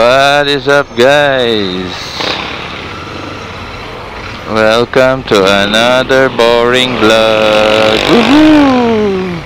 What is up, guys? Welcome to another boring vlog. Woohoo!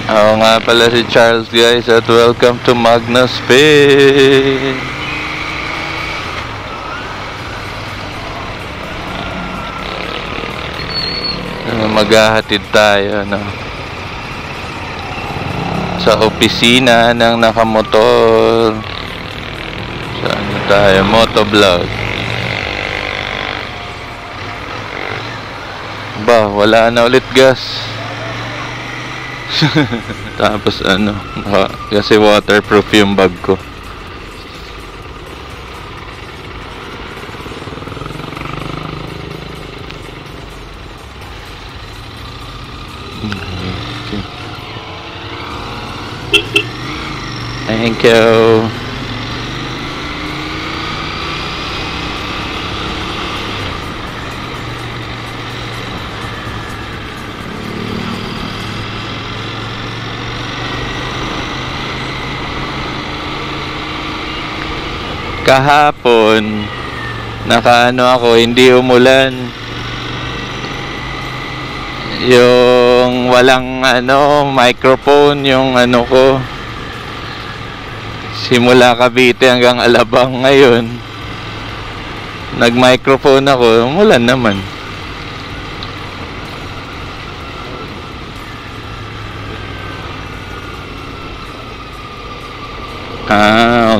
Ako nga pala si Charles, guys, at welcome to Magnus Spin. Maghahatid tayo, no? Sa opisina ng nakamotor. Saan tayo? Motovlog. Ba, wala na ulit gas. Tapos ano, kasi waterproof yung bag ko. Thank you. Kahapon nakaano ako, hindi umulan. Yung walang microphone yung ko. Simula Cavite hanggang Alabang ngayon. Nag-microphone ako, umulan naman.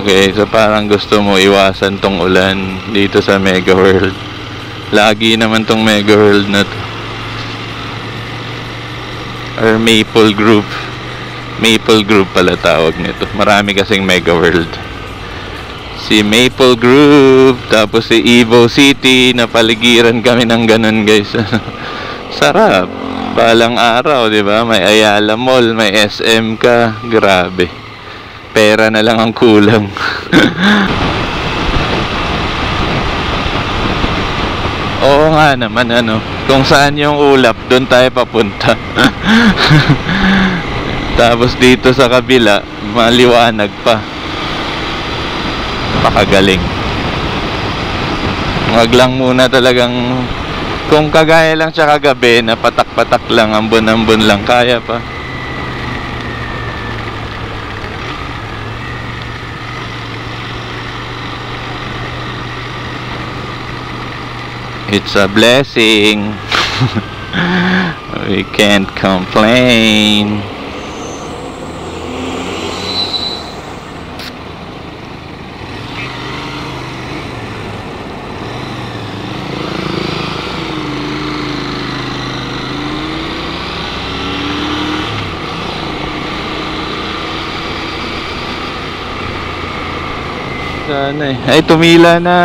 Okay. So parang gusto mo iwasan tong ulan dito sa Mega World. Lagi naman tong Mega World na to. Or Maple Group. Maple Group pala tawag nito. Marami kasing Mega World. Si Maple Group, tapos si Evo City, napaligiran kami ng ganun, guys. Sarap. Balang araw, di ba? May Ayala Mall, may SM ka. Grabe. Pera na lang ang kulang. Oo nga naman, kung saan yung ulap, doon tayo papunta. Tapos dito sa kabila, maliwanag pa. Pakagaling. Wag lang muna talagang, kung kagaya lang siya kagabi, na patak-patak lang, ambon-ambon lang, kaya pa. It's a blessing. We can't complain. Ay, tumila na.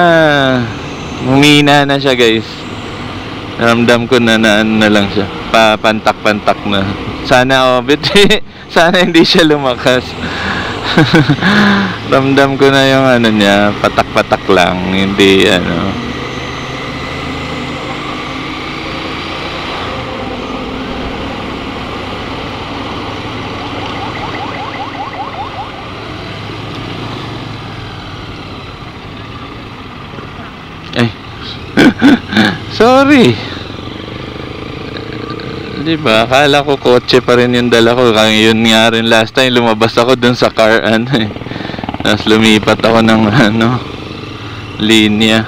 Humina na siya, guys. Ramdam ko na lang siya. Papantak-pantak na. Sana sana hindi siya lumakas. Ramdam ko na yung niya, patak-patak lang, hindi Sorry. Diba? Akala ko kotse pa rin yung dala ko. Kaya yun nga rin last time. Lumabas ako dun sa car Tapos lumipat ako ng linya.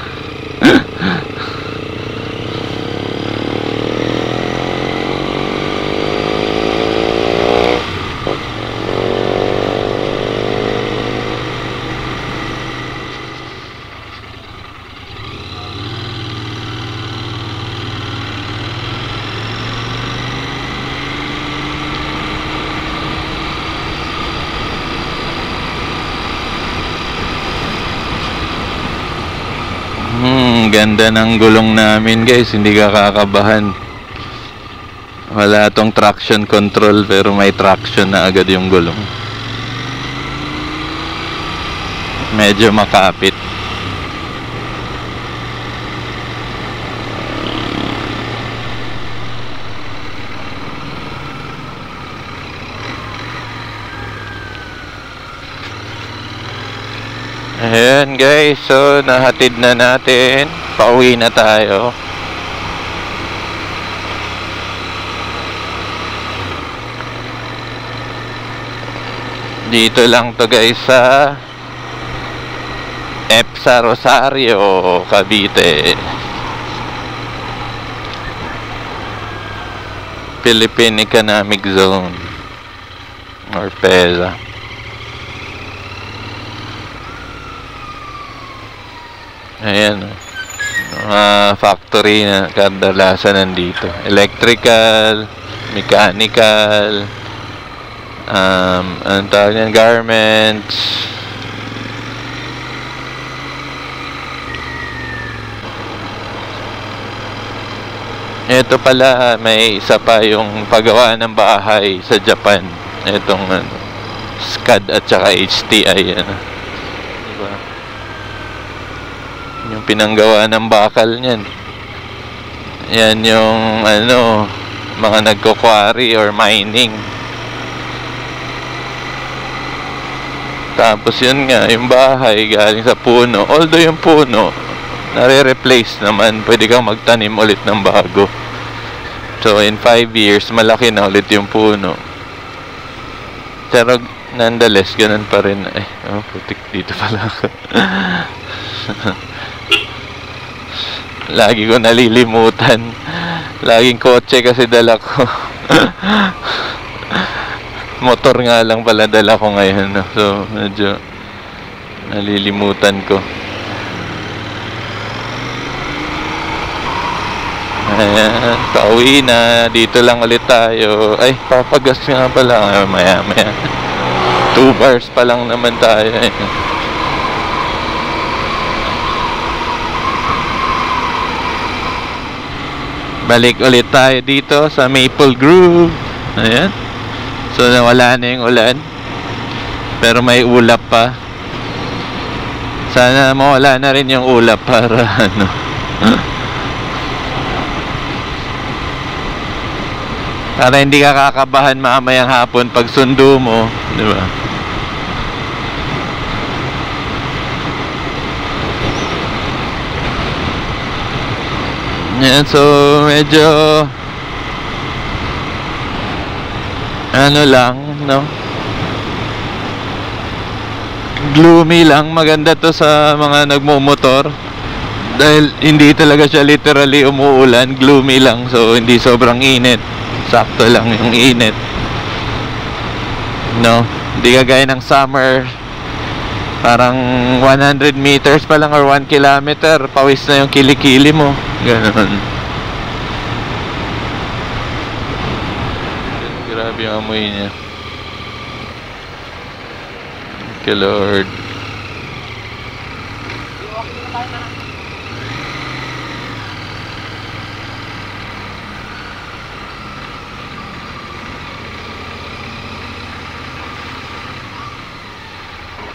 Ganda ng gulong namin, guys. Hindi ka kakabahan. Wala tong traction control, pero may traction na agad yung gulong. Medyo makapit. Ayan guys, so nahatid na natin. Pauwi na tayo. Dito lang to guys sa EPSA Rosario, Cavite. Philippine Economic Zone or PEZA. Ayan, factory na kadalasan nandito. Electrical, mechanical, anong tawag yan, garments. Ito pala, may isa pa yung paggawa ng bahay sa Japan. Itong SCAD at saka HTI. Diba? Yung pinanggawa ng bakal niyan. Yan yung mga nagko-quarry or mining. Tapos yun nga, yung bahay galing sa puno. Although yung puno nare-replace naman, pwede kang magtanim ulit ng bago. So in 5 years malaki na ulit yung puno. Pero nonetheless ganun pa rin. Putik dito pala ako. Lagi ko nalilimutan. Laging kotse kasi dala ko. Motor nga lang pala dala ko ngayon, no? So medyo nalilimutan ko. Ayan, pauwi na. Dito lang ulit tayo. Ay, papagas nga pala. Maya. 2 bars pa lang naman tayo. Balik ulit tayo dito sa Maple Grove. Ayan. So, nawala na yung ulan. Pero may ulap pa. Sana mawala na rin yung ulap para para hindi ka kakabahan mamayang hapon pag sundo mo, di ba? Yan, so medyo lang, no? Gloomy lang. Maganda to sa mga nagmumotor dahil hindi talaga siya literally umuulan. Gloomy lang, so hindi sobrang init. Sakto lang yung init, no? Hindi kagaya ng summer, parang 100 meters pa lang or 1 kilometer pawis na yung kilikili mo, ganun. Grabe yung amoy niya. Thank you, Lord.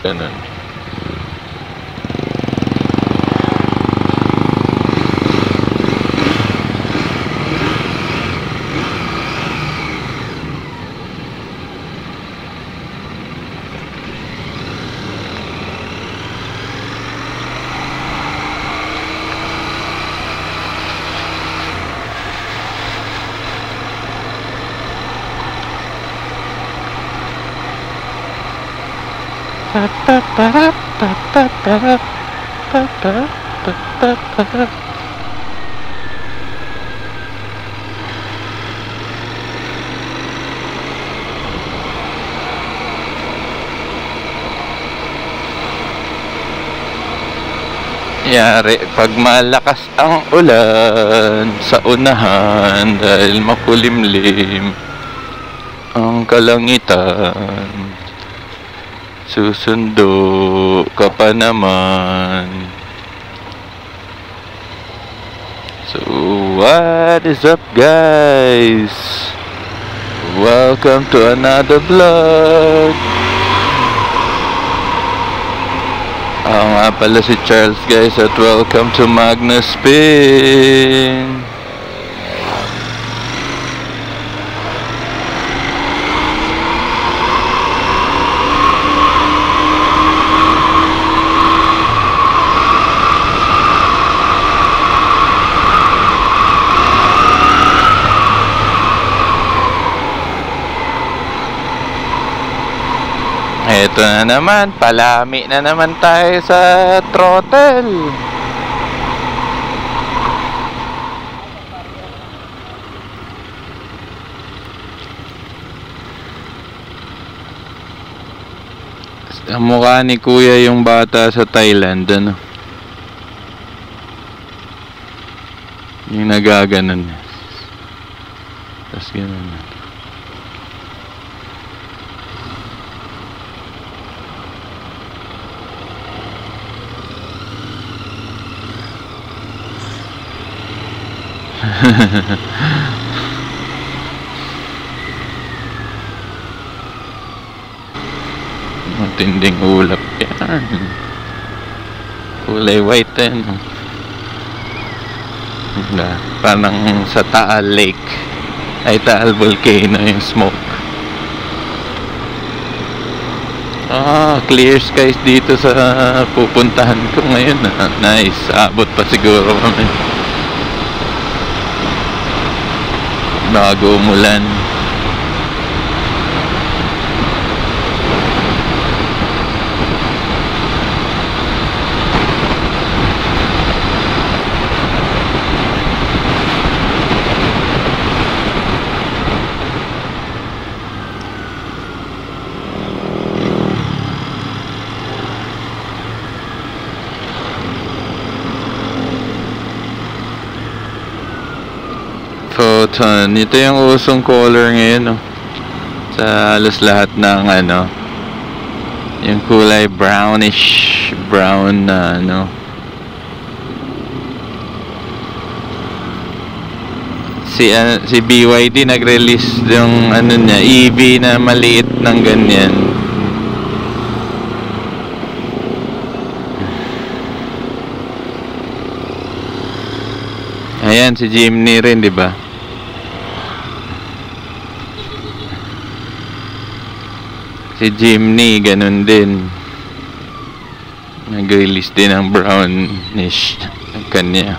Ganun. Yari pag malakas ang ulan sa unahan dahil makulimlim ang kalangitan, susundo ka pa naman. So what is up guys? Welcome to another vlog. Ako nga pala si Charles guys at welcome to Magnus Spin. Eto na naman, palami na naman tayo sa throttle. Ang mukha ni kuya yung bata sa Thailand, ano? Yung nagaganon. Tapos ganun. Matinding ulap yan. Kulay white yan. Parang sa Taal Lake ay Taal Volcano yung smoke. Clear skies dito sa pupuntahan ko ngayon. Nice, abot pa siguro kami bago umulan. Photon, ito yung usong color ngayon, no? Sa halos lahat ng ano, yung kulay brownish brown na ano. Si BYD nag-release yung ano niya, EV na maliit ng ganyan. Ayan si Jimny rin, 'di ba? Si Jimny ganun din. Nag-release din ng brownish ang kanya.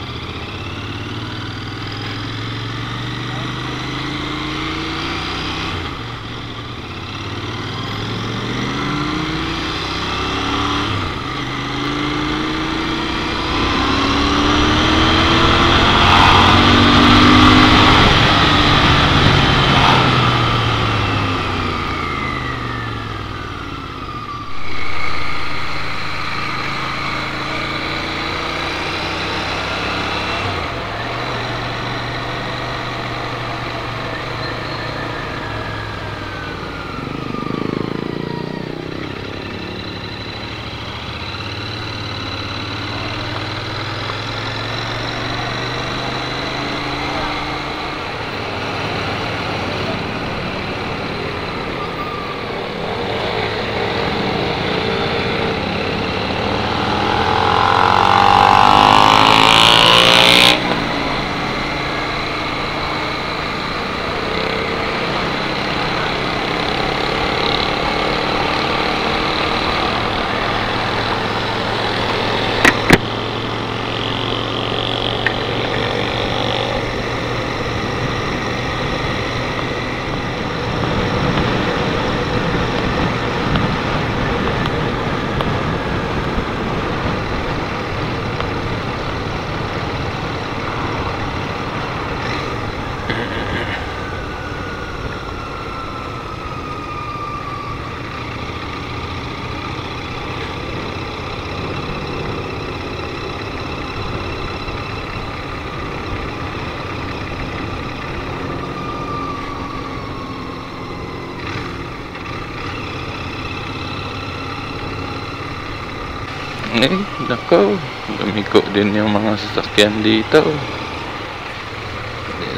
Nako, lumiko din yung mga sasakyan dito.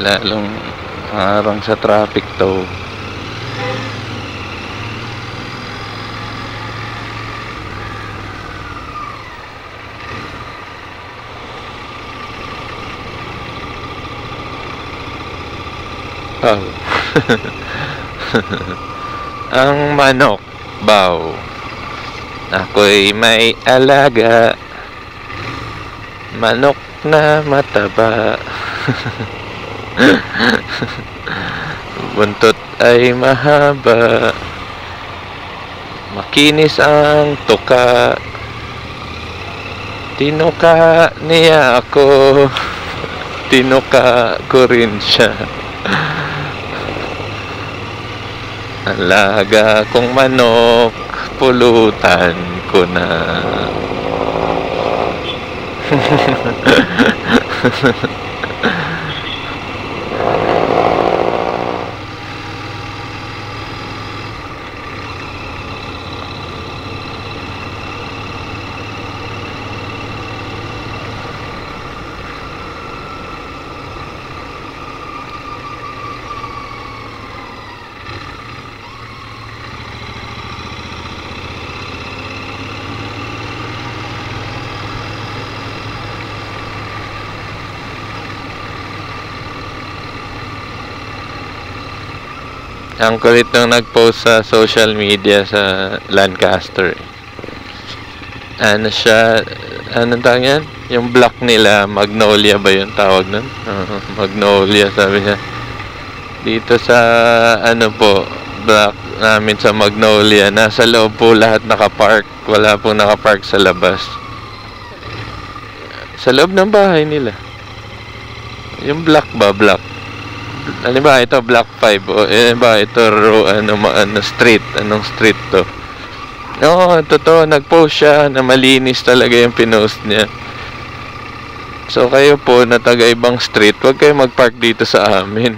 Lalong harang sa traffic to. Ang manok baw, ako'y may alaga, manok na mataba. Buntot ay mahaba, Makinis ang tuka. Tinuka niya ako. Tinuka ko rin siya. Alaga kong manok, pulutan ko na. Ang kulit nung nag-post sa social media sa Lancaster. Ano siya, anong tawag yan? Yung block nila, Magnolia ba yun tawag nun? Magnolia, sabi niya. Dito sa, ano po, block namin sa Magnolia, nasa loob po lahat nakapark. Wala pong nakapark sa labas. Sa loob ng bahay nila. Yung block ba, block? Ano ba ito, block 5 o ba ito street, anong street to? Oo, totoo, nag-post siya na malinis talaga yung pinost niya. So kayo po na taga ibang street, huwag kayo mag-park dito sa amin.